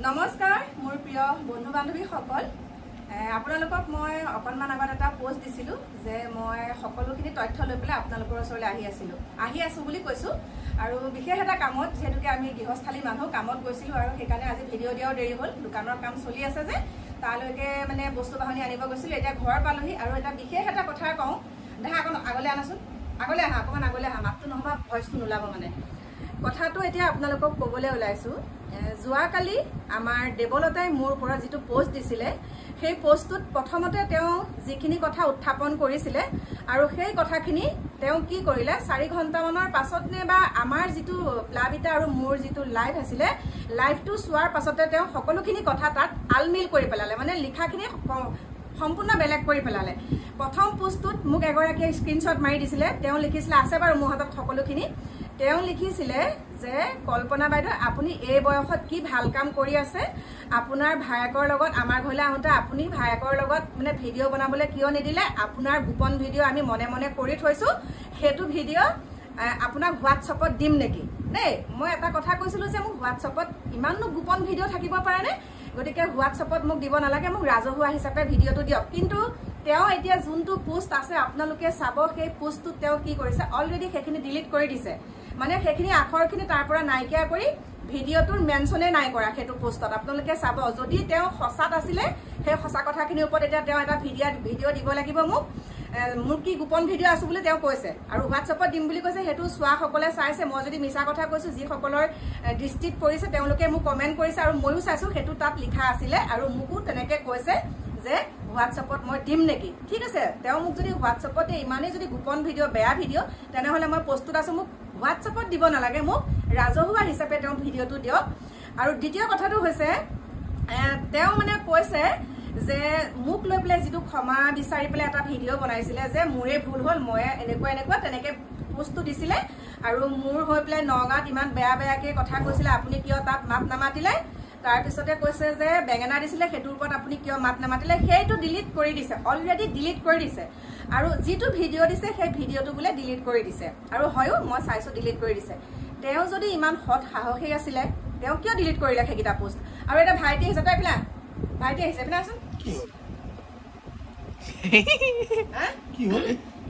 নমস্কাৰ মোৰ প্ৰিয় বন্ধু বান্ধৱী সকল আপোনালোকক মই অকণমান আগত এটা পোষ্ট দিছিলো যে মই সকলোখিনি তথ্য লৈ পেলাই আপোনালোকৰ ওচৰলৈ আহি আছো বুলি কৈছো আৰু বিশেষ এটা কামত যেহেতুকে আমি গৃহস্থালী মানুহ কামত গৈছিলো আৰু সেইকাৰণে আজি ভিডিঅ' দিয়াও দেৰি হ'ল দোকানৰ কাম চলি আছে যে তালৈকে মানে বস্তু বাহনি আনিব গৈছিলো এতিয়া ঘৰ পালোহি আৰু এটা বিশেষ এটা কথা কওঁ দেখা অকণ আগলৈ আনাচোন আগলৈ আহা অকণমান আগলৈ আহা মাতটো নহ'বা ভইচটো নোলাব মানে কথাটো এতিয়া আপোনালোকক ক'বলৈ ওলাইছো যোৱাকালি আমাৰ দেৱলতাই মোৰ পৰা যিটো পোষ্ট দিছিলে সেই পোষ্টটোত প্ৰথমতে তেওঁ যিখিনি কথা উত্থাপন কৰিছিলে আৰু সেই কথাখিনি তেওঁ কি কৰিলে 4 ঘণ্টামানৰ পাছত নে বা আমাৰ যিটো প্লাবিতা আৰু মোৰ যিটো লাইভ আছিলে লাইভটো চোৱাৰ পাছতে তেওঁ সকলোখিনি কথা তাত আলমিল কৰি পেলালে মানে লিখাখিনি সম্পূৰ্ণ বেলেগ কৰি পেলালে প্ৰথম পোষ্টটোত মোক এগৰাকীয়ে স্ক্ৰীনশ্বট মাৰি দিছিলে তেওঁ লিখিছিলে আছে বাৰু মোৰ হাতত সকলোখিনি তেওঁ লিখিছিলে যে কল্পনা বাইদেউ আপুনি এই বয়সত কি ভাল কাম কৰি আছে আপোনাৰ ভায়েকৰ লগত আমাৰ ঘৰলৈ আহোঁতে আপুনি ভায়েকৰ লগত মানে ভিডিঅ' বনাবলৈ কিয় নিদিলে আপোনাৰ গোপন ভিডিঅ' আমি মনে মনে কৰি থৈছোঁ সেইটো ভিডিঅ' আপোনাক হোৱাটছএপত দিম নেকি দেই মই এটা কথা কৈছিলোঁ যে মোক হোৱাটছএপত ইমাননো গোপন ভিডিঅ' থাকিব পাৰেনে গতিকে হোৱাটছএপত মোক দিব নালাগে মোক ৰাজহুৱা হিচাপে ভিডিঅ'টো দিয়ক কিন্তু তেওঁ এতিয়া যোনটো পোষ্ট আছে আপোনালোকে চাব সেই পোষ্টটোত তেওঁ কি কৰিছে অলৰেডি সেইখিনি ডিলিট কৰি দিছে মানে সেইখিনি আখৰখিনি তাৰ পৰা নাইকিয়া কৰি ভিডিঅ'টোৰ মেনশ্যনে নাই কৰা সেইটো পোষ্টত আপোনালোকে চাব যদি তেওঁ সঁচাত আছিলে সেই সঁচা কথাখিনিৰ ওপৰত এতিয়া তেওঁ এটা ভিডিঅ' দিব লাগিব মোক কি গোপন ভিডিঅ' আছো বুলি তেওঁ কৈছে আৰু হোৱাটছএপত দিম বুলি কৈছে সেইটো চোৱাসকলে চাইছে মই যদি মিছা কথা কৈছো যিসকলৰ দৃষ্টিত পৰিছে তেওঁলোকে মোক কমেণ্ট কৰিছে আৰু ময়ো চাইছো সেইটো তাত লিখা আছিলে আৰু মোকো তেনেকে কৈছে যে হোৱাটছএপত মই দিম নেকি ঠিক আছে তেওঁ মোক যদি হোৱাটছএপতে ইমানেই যদি গোপন ভিডিঅ' বেয়া ভিডিঅ' তেনেহ'লে মই প্ৰস্তুত আছো মোক হোৱাটছএপত দিব নালাগে মোক ৰাজহুৱা হিচাপে তেওঁ ভিডিঅ'টো দিয়ক আৰু দ্বিতীয় কথাটো হৈছে তেওঁ মানে কৈছে যে মোক লৈ পেলাই যিটো ক্ষমা বিচাৰি পেলাই এটা ভিডিঅ' বনাইছিলে যে মোৰে ভুল হ'ল মই এনেকুৱা তেনেকে পোষ্টটো দিছিলে আৰু মোৰ হৈ পেলাই নগাঁৱত ইমান বেয়াকৈ কথা কৈছিলে আপুনি কিয় তাত মাত নামাতিলে তাৰপিছতে কৈছে যে বেঙেনা দিছিলে সেইটোৰ ওপৰত আপুনি কিয় মাত নামাতিলে সেইটো ডিলিট কৰি দিছে অলৰেডি ডিলিট কৰি দিছে আৰু যিটো ভিডিঅ' দিছে সেই ভিডিঅ'টো বোলে ডিলিট কৰি দিছে আৰু হয়ো মই চাইছো ডিলিট কৰি দিছে তেওঁ যদি ইমান সৎ সাহসী আছিলে তেওঁ কিয় ডিলিট কৰিলে সেইকেইটা পোষ্ট আৰু এটা ভাইটি আহিছে তই পেলা ভাইটি আহিছে পেলাচোন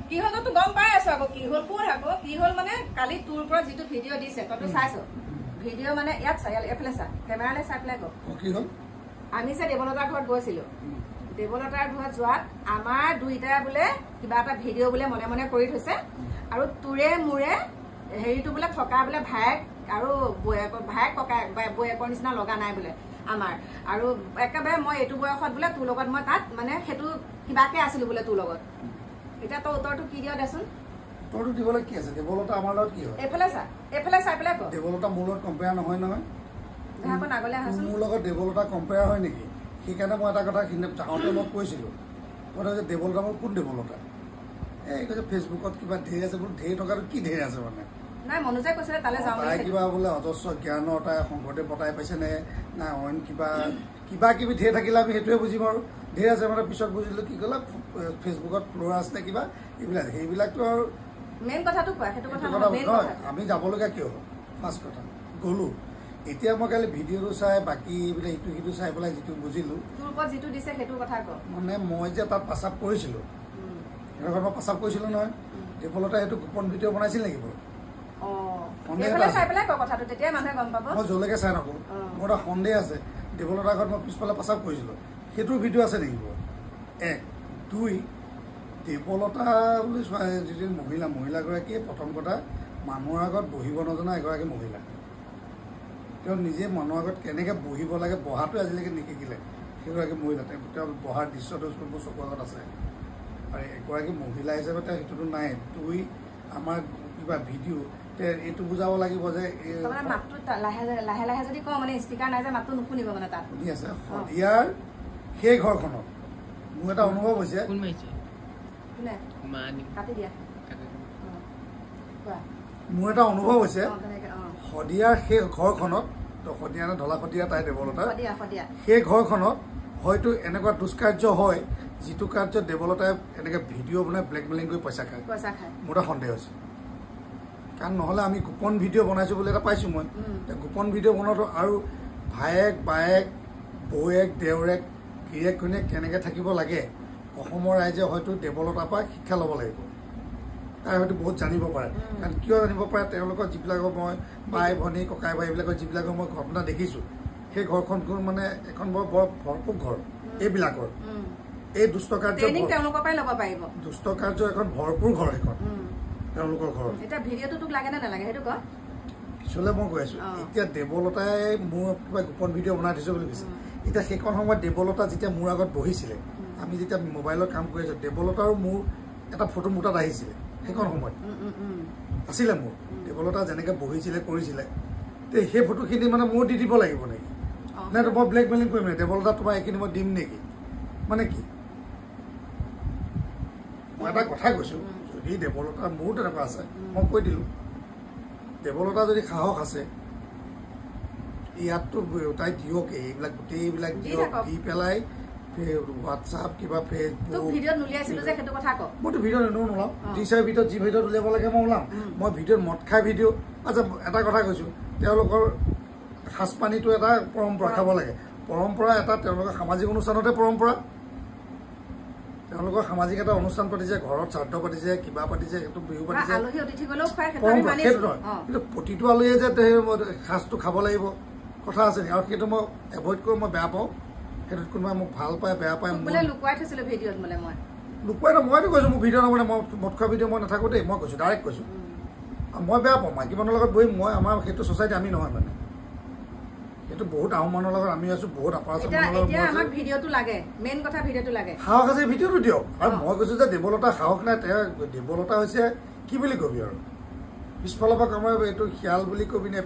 কি হ'ল তো গম পাই আছো আকৌ কি হ'ল কোৰ আকৌ কি হ'ল মানে কালি তোৰ পৰা যিটো ভিডিঅ' দিছে তইতো চাইছো ভিডিঅ' মানে ইয়াত চাই এফালে চা কেমেৰালৈ চাই পেলাই আমি যে দেৱলতাৰ ঘৰত গৈছিলো দেৱলতাৰ ঘৰত যোৱাত আমাৰ দুইটাই বোলে কিবা এটা ভিডিঅ' বোলে মনে মনে কৰি থৈছে আৰু তোৰে মোৰে হেৰিটো বোলে থকা বোলে ভায়েক আৰু ভায়েক ককায়েক বয়েকৰ নিচিনা লগা নাই বোলে আমাৰ আৰু একেবাৰে মই এইটো বয়সত বোলে তোৰ লগত মই তাত মানে সেইটো কিবাকে আছিলো বোলে তোৰ লগত এতিয়া তই উত্তৰটো কি দিয় দেচোন তোৰটো দিবলৈ কি আছে দেৱলতা আমাৰ লগত কি হয় এইফালে চাই পেলাই কওঁ দেৱলতা মোৰ লগত কম্পেয়াৰ নহয় আগলৈ আহাচোন মোৰ লগত দেৱলতা কম্পেয়াৰ হয় নেকি সেইকাৰণে মই এটা কথা চাওঁতে মই কৈছিলোঁ কথা যে দেৱলতা মোৰ কোন দেৱলতা এই কৈছে ফেচবুকত কিবা ঢেৰ আছে বোলো ঢেৰ টকাটো কি ঢেৰ আছে মানে নাই মনোজে কৈছিলে তালৈ যাওঁ তাই কিবা বোলে অজস্ৰ জ্ঞানৰ তাই শংকৰদেৱ পতাই পাইছে নে নাই অইন কিবা কিবি ঢেৰ থাকিলে আমি সেইটোৱে বুজিম আৰু ঢেৰ আছে মানে পিছত বুজিলোঁ কি ক'লে ফেচবুকত ফ্ল'ৰাছ নে কিবা এইবিলাক সেইবিলাকতো আৰু মেইন কথাটো কোৱা সেইটো কথা নহয় আমি যাবলগীয়া কিয় ফাৰ্ষ্ট কথা গ'লো এতিয়া মই কালি ভিডিঅ'টো চাই বাকী এইবিলাক ইটো সিটো চাই পেলাই যিটো বুজিলোঁ তোৰ ওপৰত যিটো দিছে সেইটো কথা কওঁ মানে মই যে তাত প্ৰস্ৰাৱ কৰিছিলোঁ সেইডোখৰত মই প্ৰস্ৰাৱ কৰিছিলোঁ নহয় দেৱলতাই সেইটো গোপন ভিডিঅ' বনাইছিল নেকি বাৰু মই য'লৈকে চাই নকৰোঁ মোৰ এটা সন্দেহ আছে দেৱলতাৰ ঘৰত মই পিছফালে প্ৰস্ৰাৱ কৰিছিলোঁ সেইটোৰ ভিডিঅ' আছে নেকি বাৰু 1 2 দেৱলতা বুলি যিটো মহিলাগৰাকীয়ে প্ৰথম কথা মানুহৰ আগত বহিব নজনা এগৰাকী মহিলা তেওঁ নিজে মানুহৰ আগত কেনেকৈ বহিব লাগে বহাটো আজিলৈকে নিশিকিলে সেইগৰাকী মহিলা তেওঁ বহাৰ দৃশ্যটো মোৰ চকুৰ আগত আছে আৰু এগৰাকী মহিলা হিচাপে তেওঁ সেইটোতো নাই 2 আমাৰ কিবা ভিডিঅ' এইটো বুজাব লাগিব যে লাহে লাহে যদি কওঁ মানে স্পীকাৰ নাই যে মাতটো নুশুনিব মানে তাত শুনি আছে শদিয়াৰ সেই ঘৰখনত মোৰ এটা অনুভৱ হৈছে মোৰ এটা অনুভৱ হৈছে শদিয়াৰ সেই ঘৰখনত শদিয়া নে ঢলা শদিয়া তাই দেৱলতা সেই ঘৰখনত হয়তো এনেকুৱা দুষ্কাৰ্য হয় যিটো কাৰ্যত দেৱলতাই এনেকৈ ভিডিঅ' বনাই ব্লেকমেইলিং কৰি পইচা খায় মোৰ এটা সন্দেহ হৈছে কাৰণ নহ'লে আমি গোপন ভিডিঅ' বনাইছোঁ বুলি এটা পাইছোঁ মই গোপন ভিডিঅ' বনোৱাটো আৰু ভায়েক বায়েক বৌয়েক দেউৰেক গিৰিয়েক ঘৈণীয়েক কেনেকৈ থাকিব লাগে অসমৰ ৰাইজে হয়তো দেৱলতাৰ পৰা শিক্ষা ল'ব লাগিব তাই হয়তো বহুত জানিব পাৰে কাৰণ কিয় জানিব পাৰে তেওঁলোকৰ যিবিলাকৰ মই বাই ভনী ককাই ভাই এইবিলাকৰ যিবিলাকৰ মই ঘটনা দেখিছোঁ সেই ঘৰখন মানে এখন বৰ ভৰপূৰ ঘৰ এইবিলাকৰ এই দুষ্ট কাৰ্য এখন ভৰপূৰ ঘৰ এখন তেওঁলোকৰ ঘৰ পিছলৈ মই কৈ আছোঁ এতিয়া দেৱলতাই মোৰ কিবা গোপন ভিডিঅ' বনাই থৈছে বুলি কৈছে এতিয়া সেইখন সময়ত দেৱলতা যেতিয়া মোৰ আগত বহিছিলে আমি যেতিয়া মোবাইলত কাম কৰি আছোঁ দেৱলতাৰো মোৰ এটা ফটো মোৰ তাত আহিছিলে সেইখন সময়ত আছিলে মোৰ দেৱলতা যেনেকৈ বহিছিলে কৰিছিলে তে সেই ফটোখিনি মানে মোৰ দি দিব লাগিব নেকি নাই মই ব্লেকমেইলিং কৰিম নেকি দেৱলতা তোমাৰ এইখিনি মই দিম নেকি মানে কি মই এটা কথা কৈছোঁ যদি দেৱলতা মোৰ তেনেকুৱা আছে মই কৈ দিলোঁ দেৱলতা যদি সাহস আছে ইয়াততো তাই দিয়ক এইবিলাক গোটেইবিলাক দিয়ক দি পেলাই হোৱাটছআপ কিবা ফেচবুক মইতো ভিডিঅ' নোলাম টিচাৰ ভিডিঅ'ত যি ভিডিঅ'ত উলিয়াব লাগে মই ওলাম মই ভিডিঅ'ত মদ খাই ভিডিঅ' আচ্ছা এটা কথা কৈছোঁ তেওঁলোকৰ সাজপানীটো এটা পৰম্পৰা খাব লাগে পৰম্পৰা এটা তেওঁলোকৰ সামাজিক অনুষ্ঠানতে পৰম্পৰা তেওঁলোকৰ সামাজিক এটা অনুষ্ঠান পাতিছে ঘৰত শ্ৰাদ্ধ পাতিছে কিবা পাতিছে সেইটো বিহু পাতিছে পৰম্পৰা সেইটো নহয় কিন্তু প্ৰতিটো আলহীয়ে যে সাজটো খাব লাগিব কথা আছে নেকি আৰু সেইটো মই এভইড কৰোঁ মই বেয়া পাওঁ সেইটোত কোনোবাই মোক ভাল পায় বেয়া পায় লুকুৱাই ন মইতো কৈছোঁ মোৰ ভিডিঅ' নবনাই মই মদ খোৱা ভিডিঅ' মই নাথাকোঁ দেই মই কৈছোঁ ডাইৰেক্ট কৈছোঁ মই বেয়া পাওঁ মাইকী মানুহৰ লগত বহি মই আমাৰ সেইটো ছ'চাইটি আমি নহয় মানে সেইটো বহুত আহোম মানুহৰ লগত আমি আছোঁ বহুত আপাৰ সাহস আছে ভিডিঅ'টো দিয়ক আৰু মই কৈছোঁ যে দেৱলতা সাহস নাই তেওঁ দেৱলতা হৈছে কি বুলি কবি আৰু পিছফালৰ পৰা কামৰ এইটো শিয়াল বুলি কবি নে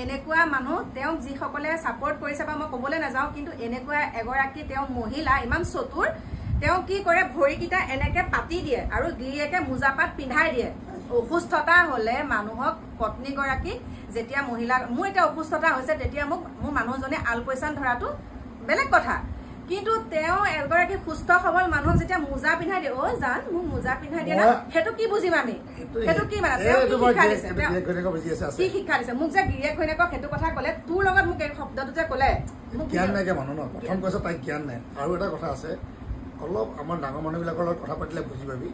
এনেকুৱা মানুহ তেওঁক যিসকলে ছাপৰ্ট কৰিছে বা মই ক'বলৈ নাযাওঁ কিন্তু এনেকুৱা এগৰাকী তেওঁ মহিলা ইমান চতুৰ তেওঁ কি কৰে ভৰিকেইটা এনেকে পাতি দিয়ে আৰু গিৰিয়েকে মোজাপাত পিন্ধাই দিয়ে অসুস্থতা হলে মানুহক পত্নীগৰাকী যেতিয়া মহিলা মোৰ এতিয়া অসুস্থতা হৈছে তেতিয়া মোক মোৰ মানুহজনে আলপৈচান ধৰাটো বেলেগ কথা কিন্তু তেওঁ এগৰাকী সুস্থ সবল মানুহক যেতিয়া মোজা পিন্ধাই দিয়ে জান মোক মোজা পিন্ধাই দিয়ে না সেইটো কি বুজিম আমি সেইটো কি মানে কি শিক্ষা দিছে মোক যে গিৰিয়েক ঘৈণীয়েকক সেইটো কথা ক'লে তোৰ লগত মোক এই শব্দটো যে ক'লে জ্ঞান নাইকিয়া মানুহ ন প্ৰথম কৈছে তাইক জ্ঞান নাই আৰু এটা কথা আছে অলপ আমাৰ ডাঙৰ মানুহবিলাকৰ লগত কথা পাতিলে বুজি পাবি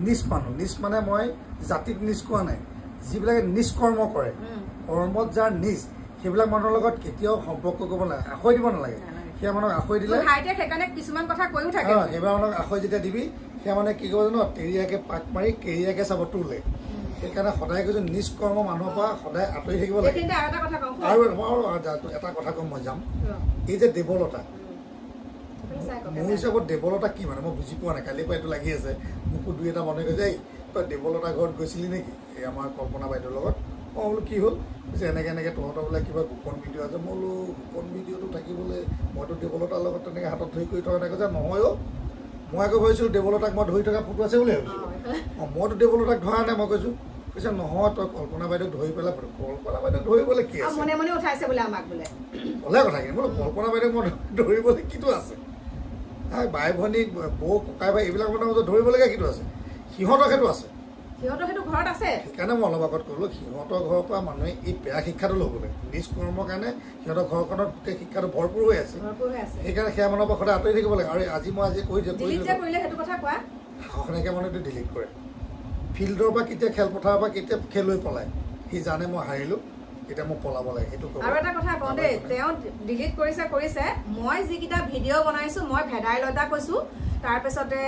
নিজ মানুহ নিজ মানে মই জাতিক নিজ কোৱা নাই যিবিলাকে নিষ্কৰ্ম কৰে কৰ্মত যাৰ নিজ সেইবিলাক মানুহৰ লগত কেতিয়াও সম্পৰ্ক কৰিব নালাগে আখৈ দিব নালাগে সেয়া মানুহক আখৈ দিলে কিছুমান কথা কৈও থাকে সেইবাৰ মানুহক আখৈ যেতিয়া দিবি সেয়া মানে কি কৰিব জানো তেৰিয়াকে পাক মাৰি কেৰিয়াকে চাব তোলে সেইকাৰণে সদায় কৈছোঁ নিষ্কৰ্ম মানুহৰ পৰা সদায় আঁতৰি থাকিব লাগে আৰু এটা কথা কম মই যাম এই যে দেৱলতা মোৰ হিচাপত দেৱলতা কি মানে মই বুজি পোৱা নাই কালিৰ পৰা এইটো লাগি আছে মোকো দুই এটা মানুহে কৈছে এই তই দেৱলতা ঘৰত গৈছিলি নেকি এই আমাৰ কল্পনা বাইদেউৰ লগত মই বোলো কি হ'ল পিছে এনেকৈ তহঁতৰ বোলে কিবা গোপন ভিডিঅ' আছে মই বোলো গোপন ভিডিঅ'টো থাকিবলৈ মইতো দেৱলতাৰ লগত তেনেকৈ হাতত ধৰি কৰি থকা নাই কৈছে নহয় মই আকৌ ভাবিছিলোঁ দেৱলতাক মই ধৰি থকা ফটো আছে বুলি ভাবিছিলোঁ মইতো দেৱলতাক ধৰা নাই মই কৈছোঁ কৈছে নহয় তই কল্পনা বাইদেউক ধৰি পেলাই কল্পনা বাইদেউক ধৰিবলৈ কি আছে ক'লে কথাখিনি বোলো কল্পনা বাইদেউক মই ধৰিবলৈ কিটো আছে বাই ভনী বৌ ককাই ভাই এইবিলাক মানুহৰ মাজত ধৰিবলগীয়া কিটো আছে সিহঁতৰ সেইটো আছে সেইকাৰণে মই অলপ আগত ক'লোঁ সিহঁতৰ ঘৰৰ পৰা মানুহে এই বেয়া শিক্ষাটো ল'ব লাগে নিজ কৰ্মৰ কাৰণে সিহঁতৰ ঘৰখনত গোটেই শিক্ষাটো ভৰপূৰ হৈ আছে সেইকাৰণে সেয়া মানুহৰ পৰা সদায় আঁতৰি থাকিব লাগে আৰু আজি মই কৈছোঁ সাহস নাইকিয়া মানুহে ডিলিট কৰে ফিল্ডৰ পৰা কেতিয়া খেলপথাৰৰ পৰা কেতিয়া খেলুৱৈ পলায় সি জানে মই হাৰিলোঁ এতিয়া মোক পলাব লাগে সেইটো আৰু এটা কথা কওঁ দেই তেওঁ ডিলিট কৰিছে মই যিকেইটা ভিডিঅ' বনাইছোঁ মই ভেদাইলতা কৈছোঁ তাৰপিছতে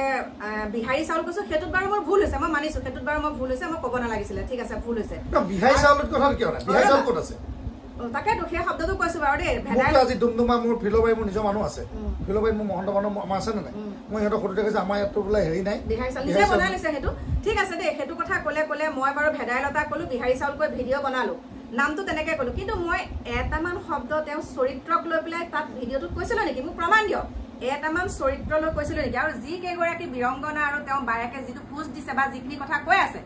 বিহাৰী চাউল কৈছোঁ সেইটোত বাৰু মোৰ ভুল হৈছে মই মানিছোঁ সেইটোত বাৰু মোৰ ভুল হৈছে মই ক'ব নালাগিছিলে ঠিক আছে ভুল হৈছে বিহাৰী চাউলত কথা কিয় নাই বিহাৰী চাউল ক'ত আছে তাকেতো সেই শব্দটো কৈছোঁ বাৰু দেই আজি ডুমডুমা মোৰ ফিলবাৰী মোৰ নিজৰ মানুহ আছে ফিলবাৰীত মোৰ মহন্ত মানুহ আমাৰ আছে নে নাই মই সিহঁতক সুধোতে কৈছে আমাৰ ইয়াততো বোলে হেৰি নাই বিহাৰী চাউল নিজে বনাই লৈছে সেইটো ঠিক আছে দেই সেইটো কথা ক'লে মই বাৰু ভেদাইলতা ক'লোঁ বিহাৰী চাউল কৈ ভিডিঅ' বনালোঁ নামটো তেনেকৈ ক'লোঁ কিন্তু মই এটামান শব্দ তেওঁ চৰিত্ৰক লৈ পেলাই তাত ভিডিঅ'টোত কৈছিলোঁ নেকি মোক প্ৰমাণ দিয়ক এটামান চৰিত্ৰ লৈ কৈছিলোঁ নেকি আৰু যিকেইগৰাকী বীৰংগনা আৰু তেওঁ বায়েকে যিটো পোষ্ট দিছে বা যিখিনি কথা কৈ আছে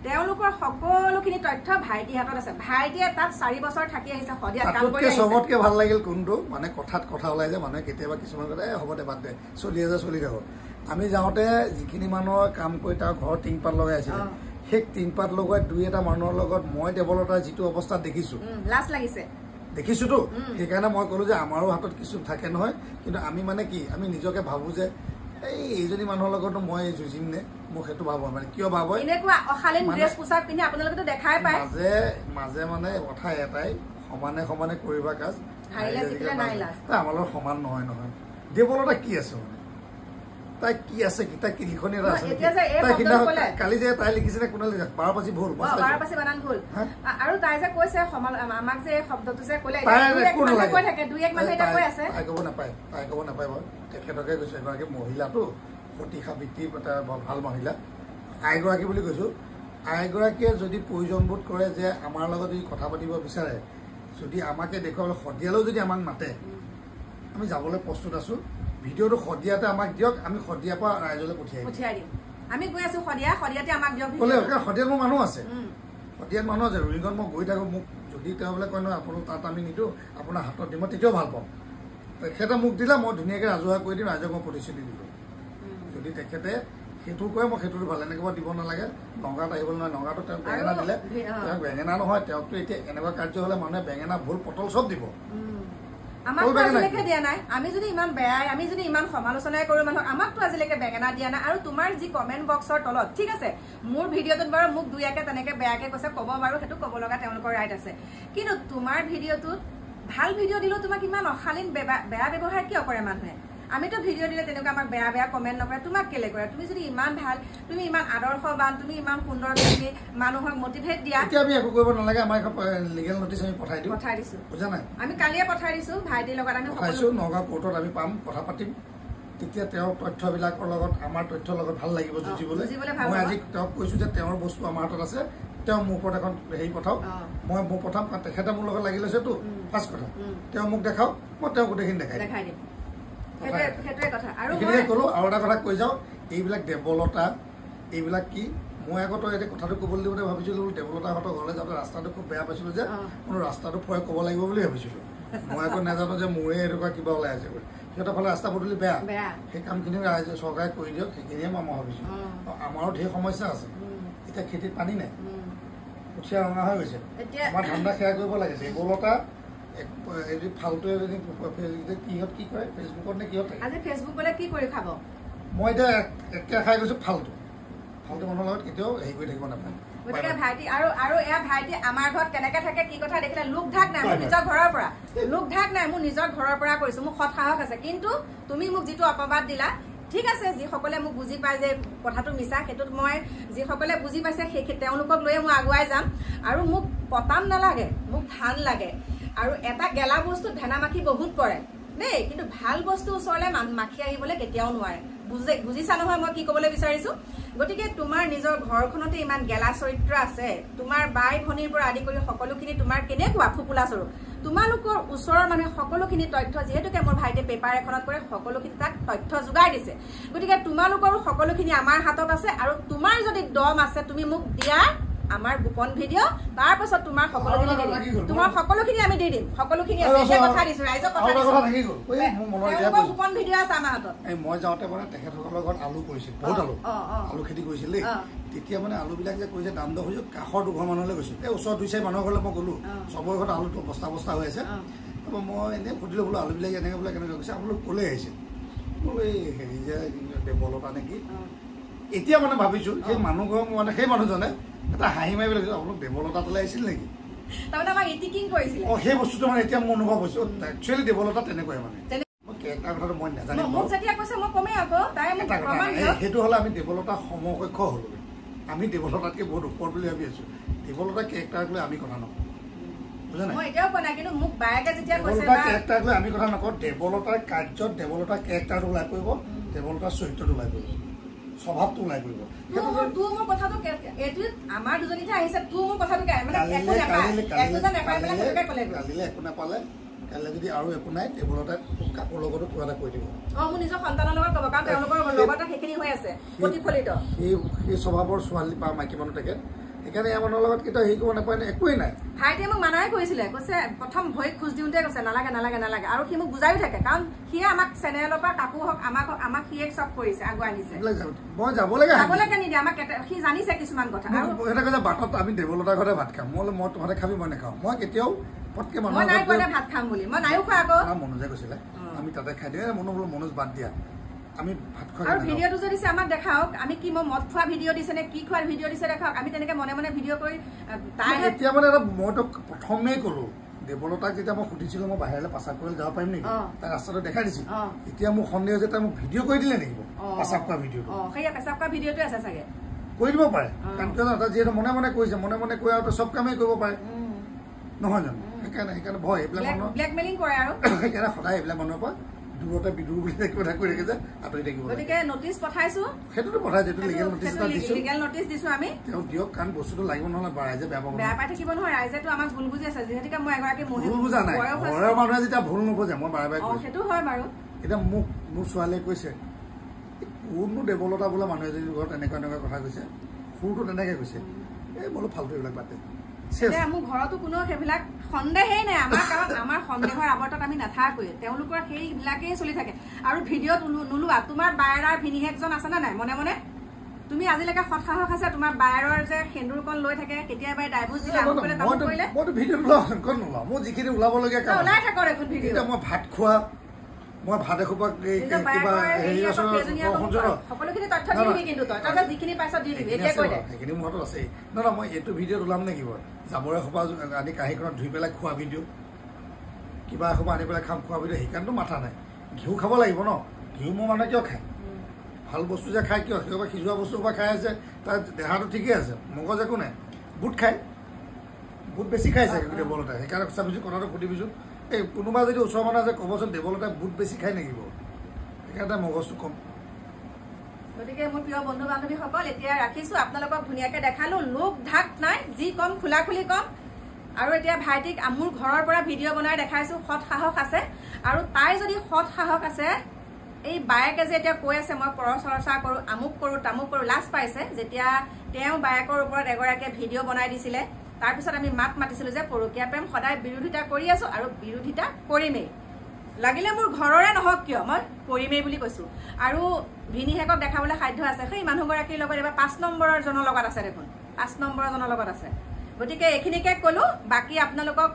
তেওঁলোকৰ সকলোখিনি তথ্য ভাইটিৰ হাতত আছে ভাইটিয়ে তাত 4 বছৰ থাকি আহিছে সদিয়াত কাম কৰি আহিছে চবতকৈ ভাল লাগিল কোনটো মানে কথাত কথা ওলাই যে মানুহে কেতিয়াবা কিছুমান কথা হ'ব দে বাদ দে চলি যাব আমি যাওঁতে যিখিনি মানুহৰ কাম কৰি তাৰ ঘৰৰ টিংপাত লগাই আছিলে সেই টিংপাত লগোৱাই দুই এটা মানুহৰ লগত মই দেৱলতাৰ যিটো অৱস্থা দেখিছোঁ লাজ লাগিছে দেখিছোঁতো সেইকাৰণে মই ক'লোঁ যে আমাৰো হাতত কিছু থাকে নহয় কিন্তু আমি মানে কি আমি নিজকে ভাবোঁ যে এইজনী মানুহৰ লগতো মই যুঁজিম নে মোক সেইটো ভাবোঁ মানে কিয় ভাবোঁ এনেকুৱা অশালীন ড্ৰেছ পোছাক পিন্ধি আপোনালোকেতো দেখাই পায় মাজে মানে কথা এটাই সমানে সমানে কৰিবা কাজ আমাৰ লগত সমান নহয় নহয় দেৱলতা কি আছে মানে তাই কি আছে কি তাই কি লিখনি এটা আছে কালি যে তাই লিখিছিলে কোনে লিখা 12 ভুল 12 বানান ভুল আৰু তাই যে কৈছে আমাক যে শব্দটো যে ক'লে কৈ থাকে দুই এক মানুহ এটা কৈ আছে তাই ক'ব নাপায় বাৰু তেখেতকে কৈছে এগৰাকী মহিলাটো সতী সাবিত্ৰী এটা ভাল মহিলা আইগৰাকী বুলি কৈছোঁ আইগৰাকীয়ে যদি প্ৰয়োজনবোধ কৰে যে আমাৰ লগত যদি কথা পাতিব বিচাৰে যদি আমাকে দেখুৱাবলৈ শদিয়ালেও যদি আমাক মাতে আমি যাবলৈ প্ৰস্তুত আছোঁ ভিডিঅ'টো শদিয়াতে আমাক দিয়ক আমি শদিয়াৰ পৰা ৰাইজলৈ পঠিয়াই দিম আমি গৈ আছোঁ শদিয়াতে আমাক দিয়ক ক'লে শদিয়াত মোৰ মানুহ আছে ৰুইগত মই গৈ থাকোঁ মোক যদি তেওঁ বোলে কয় নহয় আপোনাক তাত আমি নিদিওঁ আপোনাৰ হাতত দিম মই তেতিয়াও ভাল পাওঁ তেখেতে মোক দিলে মই ধুনীয়াকৈ ৰাজহুৱা কৰি দিম ৰাইজক মই প্ৰতিশ্ৰুতি দিলোঁ যদি তেখেতে সেইটো কয় মই সেইটোতো ভাল এনেকৈ দিব নালাগে নগাঁৱত আহিবলৈ নহয় নগাঁৱতো তেওঁক বেঙেনা দিলে তেওঁক বেঙেনা নহয় তেওঁকতো এতিয়া এনেকুৱা কাৰ্য হ'লে মানুহে বেঙেনা ভুল পটল চব দিব আমাকতো আজিলৈকে দিয়া নাই আমি যদি ইমান বেয়াই আমি যদি ইমান সমালোচনাই কৰোঁ মানুহক আমাকতো আজিলৈকে বেঙেনা দিয়া নাই আৰু তোমাৰ যি কমেণ্ট বক্সৰ তলত ঠিক আছে মোৰ ভিডিঅ'টোত বাৰু মোক দুই একে তেনেকৈ বেয়াকৈ কৈছে ক'ব বাৰু সেইটো ক'ব লগা তেওঁলোকৰ ৰাইট আছে কিন্তু তোমাৰ ভিডিঅ'টোত ভাল ভিডিঅ' দিলেও তোমাক ইমান অশালীন বেয়া ব্যৱহাৰ কিয় কৰে মানুহে আমিতো ভিডিঅ' দিলে তেনেকুৱা আমাক বেয়া কমেণ্ট নকৰে তোমাক কেলে কৰে তুমি যদি ইমান ভাল তুমি ইমান আদৰ্শবান তুমি ইমান সুন্দৰ তুমি মানুহক মটিভেট দিয়া এতিয়া আমি একো কৰিব নালাগে আমাৰ লিগেল নটিচ আমি পঠাই দিছোঁ বুজা নাই আমি কালিয়ে পঠাই দিছোঁ ভাইটিৰ লগত আমি পঠাইছোঁ নগাঁও কোৰ্টত আমি পাম কথা পাতিম তেতিয়া তেওঁৰ তথ্যবিলাকৰ লগত আমাৰ তথ্যৰ লগত ভাল লাগিব যুঁজিবলৈ মই আজি তেওঁক কৈছোঁ যে তেওঁৰ বস্তু আমাৰ হাতত আছে তেওঁ মোৰ ওপৰত এখন হেৰি পঠাওক মই মোক পঠাম কাৰণ তেখেতে মোৰ লগত লাগি লৈছেতো ফাৰ্ষ্ট কথা তেওঁ মোক দেখাওক মই তেওঁ গোটেইখিনি দেখাই দিম সেইখিনিকে ক'লোঁ আৰু এটা কথা কৈ যাওঁ এইবিলাক দেৱলতা এইবিলাক কি মই আগত এতিয়া কথাটো ক'বলৈ দিওঁতে ভাবিছিলোঁ দেৱলতাহঁতৰ ঘৰলৈ যাওঁতে ৰাস্তাটো খুব বেয়া পাইছিলোঁ যে কোনো ৰাস্তাটো ফুৰাই ক'ব লাগিব বুলি ভাবিছিলোঁ মই আকৌ নাজানো যে মোৰে এনেকুৱা কিবা ওলাই আছে বুলি সিহঁতৰ ফালে ৰাস্তা পদূলি বেয়া সেই কামখিনি ৰাইজে চৰকাৰে কৰি দিয়ক সেইখিনিয়ে মই ভাবিছোঁ আমাৰো ঢেৰ সমস্যা আছে এতিয়া খেতিত পানী নাই কঠীয়া ৰঙা হৈ গৈছে আমাৰ ধান্দা সেয়া কৰিব লাগে দেৱলতা ফাল্টু কিহত কি কৰে ফেচবুকত নে কিহত থাকে আজি ফেচবুক বোলে কি কৰি খাব মই এতিয়া একে খাই গৈছোঁ ফাল্টু মানুহৰ লগত কেতিয়াও হেৰি কৰি থাকিব নাপায় গতিকে ভাইটি আৰু এয়া ভাইটি আমাৰ ঘৰত কেনেকে থাকে কি কথা দেখিলে লোক ঢাক নাই মোৰ নিজৰ ঘৰৰ পৰা লোক ঢাক নাই মোৰ নিজৰ ঘৰৰ পৰা কৰিছোঁ মোৰ সৎ সাহস আছে কিন্তু তুমি মোক যিটো অপবাদ দিলা ঠিক আছে যিসকলে মোক বুজি পায় যে কথাটো মিছা সেইটোত মই যিসকলে বুজি পাইছে সেই তেওঁলোকক লৈয়ে মই আগুৱাই যাম আৰু মোক পতান নালাগে মোক ধান লাগে আৰু এটা গেলা বস্তুত ভেনা মাখি বহুত পৰে দেই কিন্তু ভাল বস্তু ওচৰলৈ মাখি আহিবলৈ কেতিয়াও নোৱাৰে বুজিছা নহয় মই কি ক'বলৈ বিচাৰিছোঁ গতিকে তোমাৰ নিজৰ ঘৰখনতে ইমান গেলা চৰিত্ৰ আছে তোমাৰ বাই ভনীৰ পৰা আদি কৰি সকলোখিনি তোমাৰ কেনেকুৱা ফুপুলা স্বৰূপ তোমালোকৰ ওচৰৰ মানুহে সকলোখিনি তথ্য যিহেতুকে মোৰ ভাইটিয়ে পেপাৰ এখনত কৰে সকলোখিনি তাক তথ্য যোগাই দিছে গতিকে তোমালোকৰো সকলোখিনি আমাৰ হাতত আছে আৰু তোমাৰ যদি দম আছে তুমি মোক দিয়া আমাৰ গোপন ভিডিঅ' তাৰ পাছত তোমাৰ সকলোখিনি আমি দি দিম সকলোখিনি আছে কথা দিছোঁ ৰাইজক কথা দিছোঁ গোপন ভিডিঅ' আছে আমাৰ হাতত মই যাওঁতে মানে তেখেতসকলৰ ঘৰত আলু কৰিছিল বহুত আলু খেতি কৰিছিল দেই তেতিয়া মানে আলুবিলাক যে কৰিছে দাম দৰ হৈছোঁ কাষৰ দুঘৰ মানুহলৈ গৈছিল এই ওচৰত দুই চাৰি মানুহৰ ঘৰলৈ মই গ'লোঁ চবৰে ঘৰত আলুটো বস্তা হৈ আছে তাৰপৰা মই এনেই সুধিলোঁ বোলো আলুবিলাক এনেকৈ বোলে কেনেকৈ কৈছে আপোনালোক ক'লৈ আহিছে বোলো এই হেৰি যে দেৱলতা নেকি এতিয়া মানে ভাবিছোঁ সেই মানুহ ঘৰ মানে সেই মানুহজনে এটা হাঁহি মাৰিব লাগিছিল আপোনালোক দেৱলতা তালৈ আহিছিল নেকি সেই বস্তুটো মানে এতিয়া মোৰ অনুভৱ হৈছে একচুৱেলি দেৱলতা তেনেকুৱাই মানে কথাটো মই নাজানিম সেইটো হ'লে আমি দেৱলতা সমকক্ষ হ'লো আমি দেৱলতাতকৈ বহুত ওপৰত বুলি ভাবি আছোঁ দেৱলতা কেৰেক্টাৰক লৈ আমি কথা নকওঁ বুজা নাই কেৰেক্টাৰক লৈ আমি কথা নকওঁ দেৱলতাৰ কাৰ্যত দেৱলতাৰ কেৰেক্টাৰটো ওলাই পৰিব দেৱলতাৰ চৰিত্ৰটো ওলাই পৰিব স্বভাৱটো ওলাই পৰিব কালিলৈ একো নাপালে কাইলৈ যদি আৰু একো নাই দেৱলতাই কাকোৰ লগতো কিবা এটা কৰি দিব সেই স্বভাৱৰ ছোৱালী বা মাইকী মানুহ থাকে সেইকাৰণে ইয়াৰ মানুহৰ লগত কেতিয়াও হেৰি কৰিব নাপায়, একোৱেই নাই। ভাইটিয়ে মোক মানাই কৰিছিলে, কৈছে প্ৰথম ভৰিত খোজ দিওঁতে কৈছে নালাগে নালাগে নালাগে, আৰু সি মোক বুজাইও থাকে, কাৰণ সিয়ে আমাক চেনেলৰ পৰা কাপোৰ হওক আমাক সিয়ে চব কৰিছে, আগুৱাই নিছে। মই যাবলৈকে নিদিয়ে আমাক, সি জানিছে কিছুমান কথা। আৰু এটা কৈছে বাটত আমি দেৱলতাৰ ঘৰতে ভাত খাম, মই মই তহঁতে খাবি মই নাখাওঁ। মই কেতিয়াও পটকে মই নাই কোৱা ভাত খাম বুলি, মই নাইও খোৱা আকৌ। মনোজে কৈছিলে আমি তাতে খাই দিওঁ, মনোজ বাদ দিয়া, আমি ভাত খোৱা। আৰু ভিডিঅ'টো যে দিছে আমাক দেখাওক, আমি কি মই মদ খোৱা ভিডিঅ' দিছে নে কি খোৱাৰ ভিডিঅ' দিছে দেখাওক, আমি তেনেকে মনে মনে ভিডিঅ' কৰি তাই এতিয়া মানে এটা মইতো প্ৰথমেই কলো দেৱলতাক যেতিয়া মই সুধিছিলো মই বাহিৰলৈ পাচাব কৰিবলৈ যাব পাৰিম নেকি, তাই ৰাস্তাটো দেখাই দিছিল। এতিয়া মোৰ সন্দেহ হৈছে তাই মোক ভিডিঅ' কৰি দিলে নেকি পাচাব কৰা ভিডিঅ'টো। সেয়া পেচাব কৰা ভিডিঅ'টো আছে চাগে, কৰি দিব পাৰে, কাৰণ কিয় জানো তাই যিহেতু মনে মনে কৰিছে, মনে মনে কৈ আৰু চব কামেই কৰিব পাৰে, নহয় জানো? সেইকাৰণে ভয় এইবিলাক মানুহ ব্লেকমেইলিং কৰে, আৰু সেইকাৰণে সদায় এইবিলাক মানুহৰ পৰা দূৰতে বিদুৰ বুলি কথা কৈ থাকে যে আঁতৰি থাকিব। গতিকে নটিচ পঠাইছো, সেইটোতো পঠাই যিটো লিগেল নটিচ দিছো আমি, তেওঁ দিয়ক, কাৰণ বস্তুটো লাগিব নহ'লে ৰাইজে বেয়া পাই থাকিব নহয়। ৰাইজেতো আমাক ভুল বুজি আছে, যিহেতুকে মই এগৰাকী ভুল বুজা নাই, ঘৰৰ মানুহে যেতিয়া ভুল নুবুজে মই বাৰে বাৰে সেইটো হয় বাৰু। এতিয়া মোৰ ছোৱালীয়ে কৈছে কোননো দেৱলতা বোলা মানুহ এজনী ঘৰত এনেকুৱা কথা কৈছে, সুৰটো তেনেকে কৈছে, এই বোলো ফাল্টু এইবিলাক পাতে। মোৰ ঘৰতো কোনো সেইবিলাক সন্দেহেই নাই আমাৰ, কাৰণ আমাৰ সন্দেহৰ আৱৰ্তত আমি নাথাকোৱে, তেওঁলোকৰ সেইবিলাকেই চলি থাকে। আৰু ভিডিঅ'ত নোলোৱা তোমাৰ বায়েৰাৰ ভিনিহেকজন আছে নে নাই মনে মনে, তুমি আজিলৈকে সৎ সাহস আছে তোমাৰ বায়েৰৰ যে সেন্দুৰকণ লৈ থাকে, কেতিয়াবা ডাইভোৰ্চ দিলে মইতো ভিডিঅ' নোলাওঁ, মোৰ যিখিনি ওলাবলগীয়া কাম ওলাই থাকক এখন ভিডিঅ'। মই ভাত খোৱা, মই ভাত এসোপা কিবা হেৰি সকলোখিনি তথ্য দি দিবি, কিন্তু তই যিখিনি পাইছ দি দিবি, এতিয়া কৈ দে। সেইখিনি মোৰ হাতত আছেই। নহয় মই এইটো ভিডিঅ'ত ওলাম নেকি বাৰু, জাবৰ এসোপা আনি কাঁহীখনত ধুই পেলাই খোৱা ভিডিঅ', কিবা এসোপা আনি পেলাই খাম খোৱা ভিডিঅ', সেইকাৰণেতো মাথা নাই। ঘিউ খাব লাগিব ন, ঘিউ মোৰ মানুহে কিয় খায়, ভাল বস্তু যে খায় কিয়, সেইসোপা সিজোৱা বস্তু সোপা খাই আছে, তাৰ দেহাটো ঠিকেই আছে, মগজ একো নাই। বুট খায়, বুট বেছি খাইছে দেৱলতাই, সেইকাৰণে চাবিচোন কথাটো সুধিবিচোন, এই কোনোবা যদি ওচৰৰ মানুহ আছে ক'বচোন দেৱলতাই বুট বেছি খাই নেকি বাৰু, সেইকাৰণে মগজটো কম। গতিকে মোৰ প্ৰিয় বন্ধু বান্ধৱীসকল, এতিয়া ৰাখিছো, আপোনালোকক ধুনীয়াকে দেখালো, লোক ঢাক নাই, যি কম খোলা খুলি কম। আৰু এতিয়া ভাইটিক মোৰ ঘৰৰ পৰা ভিডিঅ' বনাই দেখাইছো, সৎ সাহস আছে। আৰু তাই যদি সৎ সাহস আছে, এই বায়েকে যে এতিয়া কৈ আছে মই পৰ চৰ্চা কৰো, আমুক কৰো তামুক কৰো, লাজ পাইছে যেতিয়া তেওঁ বায়েকৰ ওপৰত এগৰাকীয়ে ভিডিঅ' বনাই দিছিলে। তাৰপিছত আমি মাতিছিলো যে পৰকীয়া প্ৰেম সদায় বিৰোধিতা কৰি আছো আৰু বিৰোধিতা কৰিমেই, লাগিলে মোৰ ঘৰৰে নহওক কিয় মই কৰিমেই বুলি কৈছো। আৰু ভিনিহেকক দেখাবলৈ সাধ্য আছে, সেই মানুহগৰাকীৰ লগত এবাৰ 5 নম্বৰৰ জনৰ লগত আছে, দেখোন 5 নম্বৰৰ জনৰ লগত আছে। গতিকে এইখিনিকে কলো, বাকী আপোনালোকক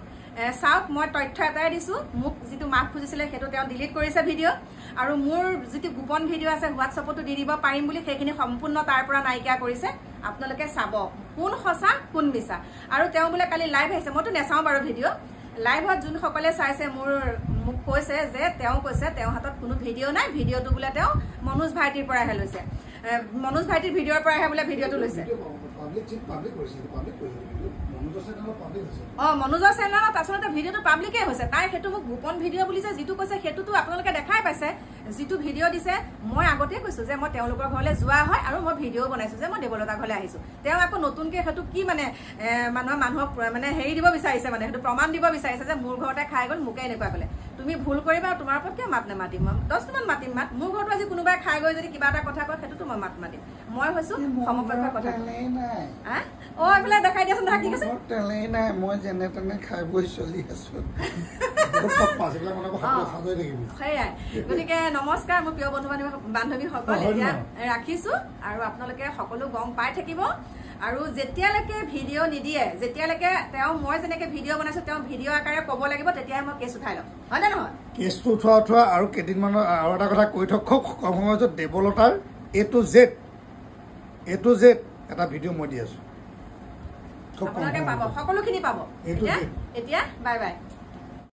চাওক, মই তথ্য এটাই দিছো, মোক যিটো মাফ খুজিছিলে সেইটো তেওঁ ডিলিট কৰিছে ভিডিঅ', আৰু মোৰ যিটো গোপন ভিডিঅ' আছে হোৱাটছএপতো দি দিব পাৰিম বুলি, সেইখিনি সম্পূৰ্ণ তাৰ পৰা নাইকিয়া কৰিছে। আপোনালোকে চাব কোন সঁচা কোন মিছা। আৰু তেওঁ বোলে কালি লাইভ আহিছে, মইতো নেচাওঁ বাৰু ভিডিঅ', লাইভত যোনসকলে চাইছে মোক কৈছে যে তেওঁ কৈছে তেওঁৰ হাতত কোনো ভিডিঅ' নাই, ভিডিঅ'টো বোলে তেওঁ মনোজ ভাইটিৰ পৰাহে লৈছে, মনোজ ভাইটিৰ ভিডিঅ'ৰ পৰাহে বোলে ভিডিঅ'টো লৈছে। মনোজৰ চেনেলত আচলতে ভিডিঅ'টো পাব্লিকেই হৈছে, তাই সেইটো মোক গোপন ভিডিঅ' বুলি যে যিটো কৈছে সেইটোতো আপোনালোকে দেখাই পাইছে। যিটো ভিডিঅ' দিছে মই আগতেই কৈছো যে মই তেওঁলোকৰ ঘৰলৈ যোৱা হয় আৰু মই ভিডিঅ' বনাইছো যে মই দেৱলতা ঘৰলৈ আহিছো। তেওঁ আকৌ নতুনকে সেইটো কি মানে মানুহক মানে হেৰি দিব বিচাৰিছে, মানে সেইটো প্ৰমাণ দিব বিচাৰিছে যে মোৰ ঘৰতে খাই গ'ল, মোকে এনেকুৱা ক'লে। তুমি ভুল কৰিবা, তোমাৰ ওপৰত কিয় মাত নামাতিম, 10টামান মাতিম। মোৰ ঘৰতো আজি কোনোবাই খাই গৈ যদি কিবা এটা কথা কয় সেইটোতো মই মাত মাতিম। মই হৈছো সমপক্ষৰ কথা। এইফালে দেখাই দিয়াচোন, কি কৈছে নাই, মই যেনে তেনে খাই বৈ চলি আছো। সেয়াই। গতিকে নমস্কাৰ মোৰ প্ৰিয় বন্ধু বান্ধৱীসকল, এতিয়া ৰাখিছো। আৰু আপোনালোকে সকলো গম পাই থাকিব। আৰু যেতিয়ালৈকে ভিডিঅ' নিদিয়ে, যেতিয়ালৈকে মই যেনেকে ভিডিঅ' বনাইছো তেওঁ ভিডিঅ' আকাৰে ক'ব লাগিব, তেতিয়াহে মই কেছ উঠাই ল'ম, হয় নে নহয়? কেছটো উঠোৱা আৰু কেইদিনমানৰ আৰু এটা কথা কৈ থওক, খুব কম সময়ত দেৱলতাৰ A to Z এটা ভিডিঅ' মই দি আছো, আপোনালোকে পাব, সকলোখিনি পাব। এতিয়া বাই বাই।